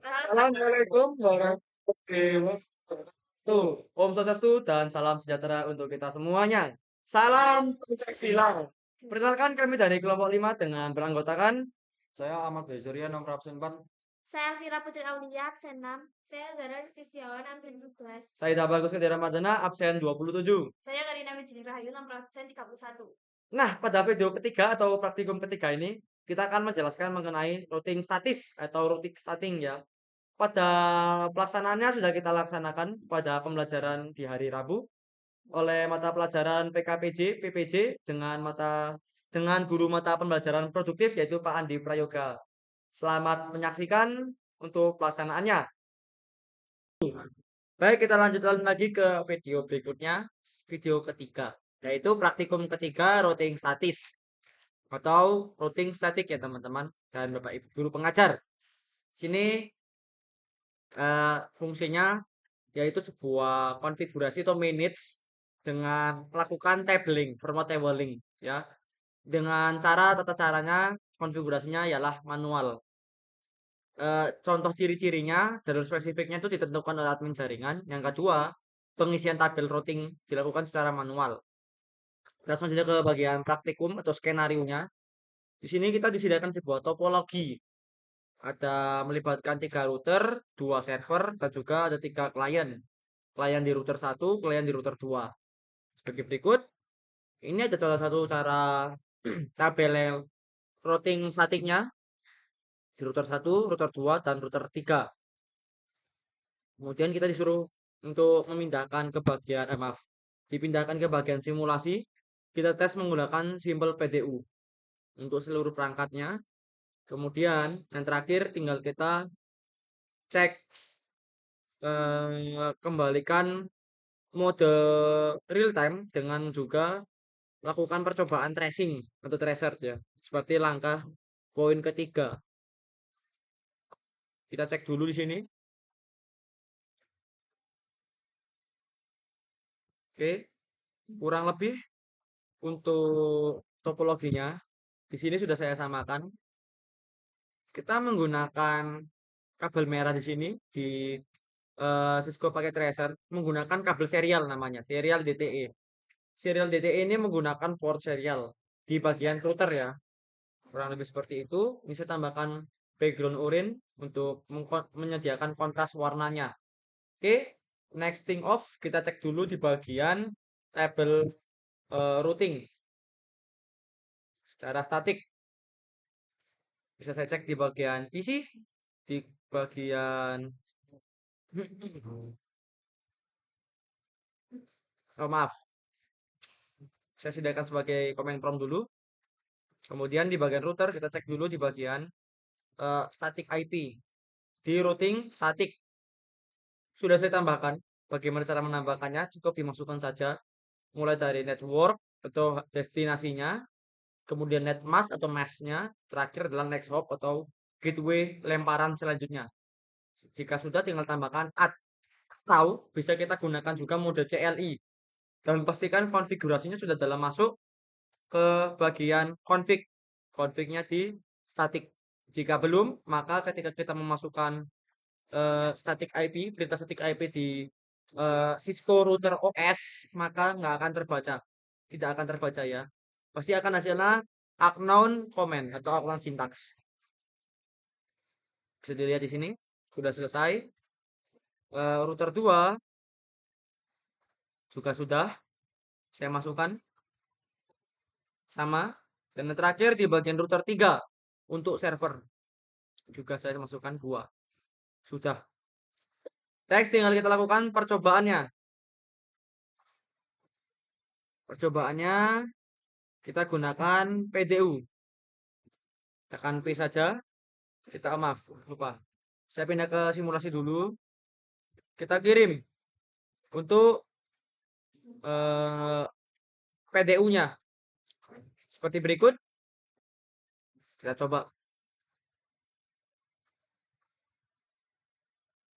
Assalamualaikum warahmatullahi wabarakatuh. Om Swastiastu dan salam sejahtera untuk kita semuanya. Salam Pancasila. Perkenalkan kami dari kelompok 5 dengan beranggotakan Saya Ahmad Baisurian nomor absen 4. Saya Vira Putri Aulia, absen 6. Saya Zara Rizkisyawan, absen 12. saya Bagus Kedira Mardana, absen 27. Saya Karina Wijini Rahayu, nomor absen 31. Nah, pada video ketiga atau praktikum ketiga ini, kita akan menjelaskan mengenai routing statis atau routing starting ya. Pada pelaksanaannya sudah kita laksanakan pada pembelajaran di hari Rabu oleh mata pelajaran PKPJ, PPJ dengan guru mata pembelajaran produktif yaitu Pak Andi Prayoga. Selamat menyaksikan untuk pelaksanaannya. Baik, kita lanjutkan lagi ke video berikutnya, video ketiga, yaitu praktikum ketiga routing statis atau routing statik ya teman-teman dan Bapak Ibu guru pengajar. Sini fungsinya yaitu sebuah konfigurasi atau manage dengan melakukan tabling, format tabling ya. Dengan cara tata caranya konfigurasinya ialah manual. Contoh ciri-cirinya, jalur spesifiknya itu ditentukan oleh admin jaringan. Yang kedua, pengisian tabel routing dilakukan secara manual. Langsung saja ke bagian praktikum atau skenario-nya. Di sini kita disediakan sebuah topologi. Ada melibatkan 3 router, 2 server, dan juga ada 3 klien. Klien di router 1, klien di router 2. Sebagai berikut, ini ada salah satu cara tabel routing statiknya di router 1, router 2, dan router 3. Kemudian kita disuruh untuk memindahkan ke bagian, maaf, dipindahkan ke bagian simulasi. Kita tes menggunakan simple PDU untuk seluruh perangkatnya. Kemudian yang terakhir tinggal kita cek kembalikan mode real time dengan juga lakukan percobaan tracing atau tracer ya. Seperti langkah poin ketiga. Kita cek dulu di sini. Oke, kurang lebih untuk topologinya di sini sudah saya samakan. Kita menggunakan kabel merah di sini di Cisco pakai tracer menggunakan kabel serial namanya, serial DTE. Serial DTE ini menggunakan port serial di bagian router ya. Kurang lebih seperti itu. Ini saya tambahkan background oranye untuk menyediakan kontras warnanya. Oke, next thing off kita cek dulu di bagian tabel routing secara statik. Bisa saya cek di bagian PC, di bagian oh maaf, saya sediakan sebagai comment prompt dulu. Kemudian di bagian router kita cek dulu di bagian static IP. Di routing statik sudah saya tambahkan. Bagaimana cara menambahkannya? Cukup dimasukkan saja. Mulai dari network atau destinasinya, kemudian net mask atau mask-nya, terakhir adalah next hop atau gateway lemparan selanjutnya. Jika sudah tinggal tambahkan add atau bisa kita gunakan juga mode CLI dan pastikan konfigurasinya sudah dalam masuk ke bagian config. Config-nya di static. Jika belum, maka ketika kita memasukkan static IP, perintah static IP di Cisco router OS, maka nggak akan terbaca. Tidak akan terbaca ya. Pasti akan hasilnya unknown comment atau unknown syntax. Bisa dilihat di sini. Sudah selesai. Router 2 juga sudah saya masukkan. Sama. Dan yang terakhir di bagian router 3 untuk server. Juga saya masukkan 2. Sudah. Next tinggal kita lakukan percobaannya. Percobaannya kita gunakan PDU. Tekan P saja. Kita maaf, lupa. Saya pindah ke simulasi dulu. Kita kirim untuk PDU-nya. Seperti berikut. Kita coba.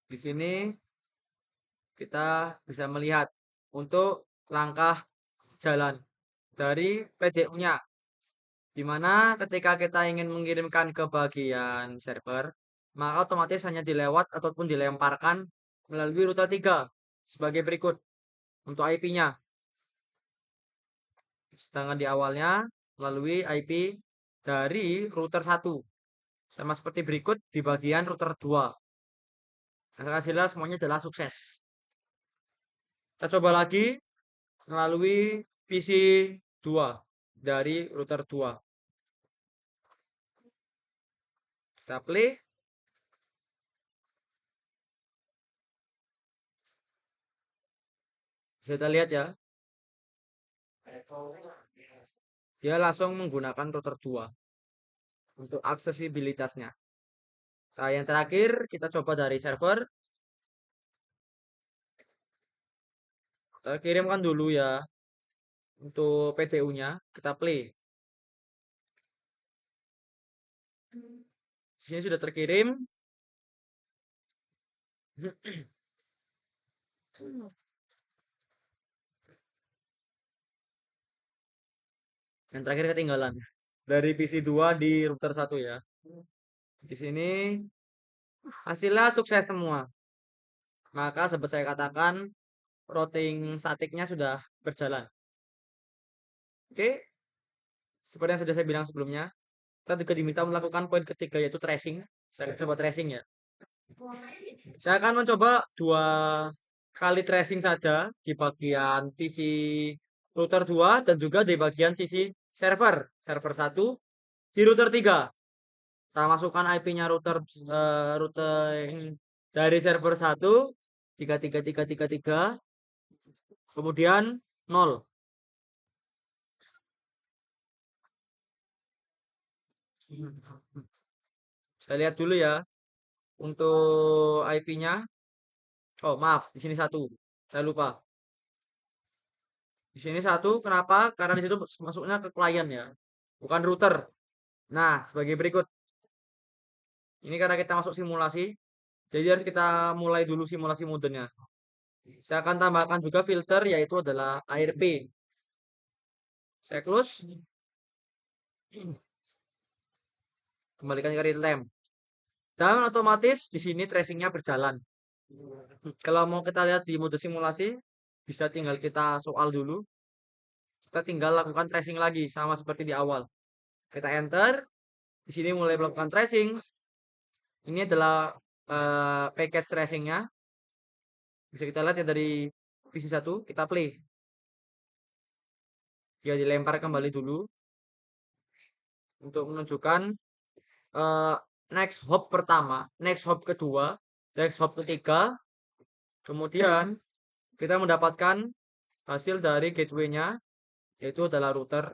Di sini kita bisa melihat untuk langkah jalan dari PDU-nya. Di mana ketika kita ingin mengirimkan ke bagian server, maka otomatis hanya dilewat ataupun dilemparkan melalui router 3 sebagai berikut untuk IP-nya. Sedangkan di awalnya melalui IP dari router 1. Sama seperti berikut di bagian router 2. Hasilnya semuanya adalah sukses. Kita coba lagi melalui PC 2 dari router 2. Kita play. Bisa kita lihat ya. Dia langsung menggunakan router 2 untuk aksesibilitasnya. Nah, yang terakhir kita coba dari server. Kita kirimkan dulu ya untuk PDU-nya. Kita play. Di sini sudah terkirim. Yang terakhir ketinggalan dari PC 2 di router 1 ya. Di sini hasilnya sukses semua. Maka sempat saya katakan routing statiknya sudah berjalan. Oke. Seperti yang sudah saya bilang sebelumnya, kita juga diminta melakukan poin ketiga yaitu tracing. Saya coba tracing ya. Saya akan mencoba 2 kali tracing saja di bagian PC router 2 dan juga di bagian sisi server 1 di router 3. Kita masukkan IP-nya routing dari server 1 33333 kemudian 0. Saya lihat dulu ya untuk IP-nya. Oh, maaf, di sini 1. Saya lupa. Di sini 1, kenapa? Karena di situ masuknya ke klien ya, bukan router. Nah, sebagai berikut. Ini karena kita masuk simulasi, jadi harus kita mulai dulu simulasi modenya. Saya akan tambahkan juga filter yaitu adalah ARP. Saya close. Kembalikan ke real time. Dan otomatis di sini tracingnya berjalan. Kalau mau kita lihat di mode simulasi, bisa tinggal kita soal dulu. Kita tinggal lakukan tracing lagi sama seperti di awal. Kita enter. Di sini mulai melakukan tracing. Ini adalah package tracingnya. Bisa kita lihat ya dari PC 1. Kita play. Dia dilempar kembali dulu. Untuk menunjukkan next hop pertama, next hop kedua, next hop ketiga. Kemudian kita mendapatkan hasil dari gateway-nya, yaitu adalah router.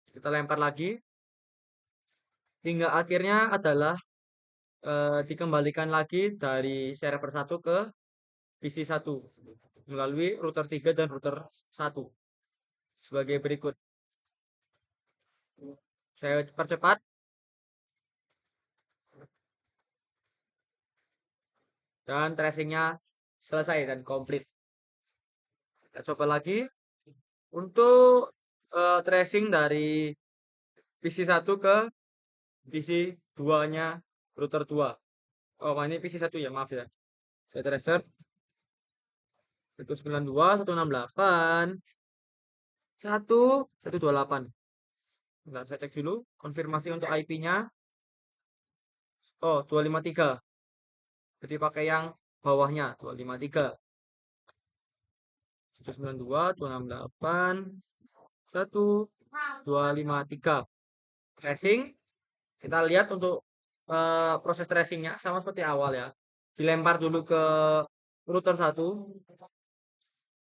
Kita lempar lagi. Hingga akhirnya adalah dikembalikan lagi dari server 1 ke PC 1 melalui router 3 dan router 1 sebagai berikut. Saya percepat. Dan tracingnya selesai dan komplit. Kita coba lagi untuk tracing dari PC 1 ke PC 2-nya router 2. Oh, ini PC 1 ya, maaf ya. Saya tracer 192, 168, 128. Bentar, saya cek dulu konfirmasi untuk IP-nya. Oh, 253. Jadi pakai yang bawahnya 253. 192, 268, 1253. Tracing. Kita lihat untuk proses tracingnya sama seperti awal ya. Dilempar dulu ke router 1.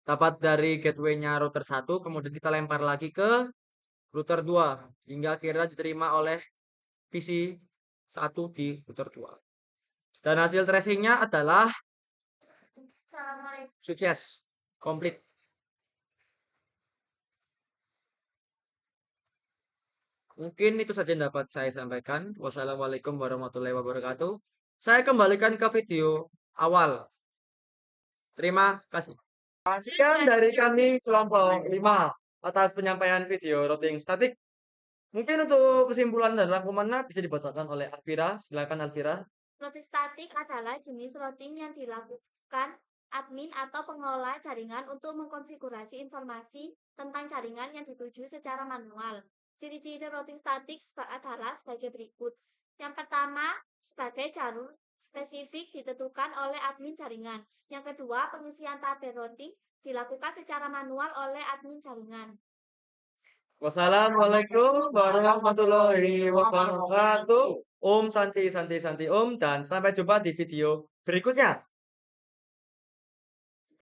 Dapat dari gateway-nya router 1. Kemudian kita lempar lagi ke router 2. Hingga akhirnya diterima oleh PC 1 di router 2. Dan hasil tracingnya adalah sukses. Komplit. Mungkin itu saja yang dapat saya sampaikan. Wassalamualaikum warahmatullahi wabarakatuh. Saya kembalikan ke video awal. Terima kasih. Sekian dari kami kelompok 5 atas penyampaian video routing statik. Mungkin untuk kesimpulan dan rangkumannya bisa dibacakan oleh Alvira. Silakan Alvira. Routing statik adalah jenis routing yang dilakukan admin atau pengelola jaringan untuk mengkonfigurasi informasi tentang jaringan yang dituju secara manual. Ciri-ciri routing statik adalah sebagai berikut. Yang pertama, sebagai jalur spesifik ditentukan oleh admin jaringan. Yang kedua, pengisian tabel routing dilakukan secara manual oleh admin jaringan. Wassalamualaikum warahmatullahi wabarakatuh. Om Santi Santi Santi Om, dan sampai jumpa di video berikutnya.